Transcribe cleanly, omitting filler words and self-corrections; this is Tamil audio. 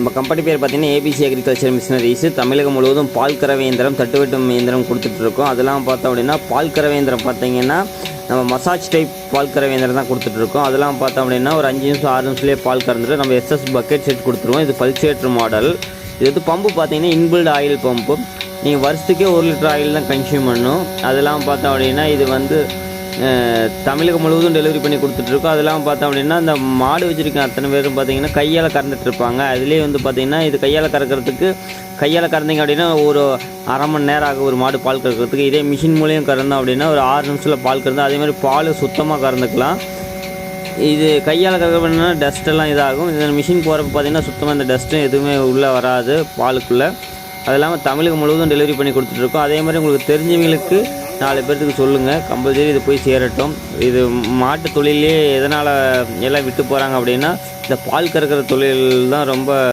நம்ம கம்பெனி பேர் பார்த்திங்கன்னா ஏபிசி அக்ரிகல்ச்சர் மிஷினரிஸ். தமிழகம் முழுவதும் பால் கறவை இயந்திரம், தட்டுவெட்டும் இயந்திரம் கொடுத்துட்ருக்கோம். அதெல்லாம் பார்த்தோம் அப்படின்னா பால் கறவை இயந்திரம் பார்த்திங்கன்னா நம்ம மசாஜ் டைப் பால் கறவை இயந்திரம் தான் கொடுத்துட்ருக்கோம். அதெல்லாம் பார்த்தோம் அப்படின்னா ஒரு 5 நிமிஷம் 6 நிமிஷத்துலேயே பால் கறந்துட்டு நம்ம எஸ்எஸ் பக்கெட் செட் கொடுத்துருவோம். இது பல்சேட்டர் மாடல். இது வந்து பம்பு பார்த்திங்கன்னா இன்பில்ட் ஆயில் பம்பு. நீங்கள் வருஷத்துக்கே 1 லிட்டர் ஆயில் தான் கன்சியூம் பண்ணணும். அதெல்லாம் பார்த்தோம் அப்படின்னா இது வந்து தமிழகம் முழுவதும் டெலிவரி பண்ணி கொடுத்துட்ருக்கோம். அதெல்லாம் பார்த்தோம் அப்படின்னா இந்த மாடு வச்சுருக்க அத்தனை பேரும் பார்த்திங்கன்னா கையால் கறந்துட்டுருப்பாங்க. அதுலேயே வந்து பார்த்திங்கன்னா இது கையால் கறக்கிறதுக்கு கறந்தீங்க அப்படின்னா ஒரு அரை மணி நேரம் ஆகும் ஒரு மாடு பால் கறக்கிறதுக்கு. இதே மிஷின் மூலியம் கறந்தோம் அப்படின்னா ஒரு 6 நிமிஷத்தில் பால் கறந்தோம். அதேமாதிரி பால் சுத்தமாக கறந்துக்கலாம். இது கையால் கறக்கிறதுனா டஸ்ட்டெல்லாம் இதாகும். இந்த மிஷின் போகிறப்ப பார்த்திங்கன்னா சுத்தமாக இந்த டஸ்ட்டும் எதுவுமே உள்ளே வராது பாலுக்குள்ளே. அது இல்லாமல் தமிழகம் முழுவதும் டெலிவரி பண்ணி கொடுத்துட்ருக்கோம். அதே மாதிரி உங்களுக்கு தெரிஞ்சவங்களுக்கு 4 பேர்த்துக்கு சொல்லுங்கள், கம்பல்சரி இது போய் சேரட்டும். இது மாட்டு தொழிலே எதனால் எல்லாம் விட்டு போகிறாங்க அப்படின்னா இந்த பால் கறக்கிற தொழில் தான் ரொம்ப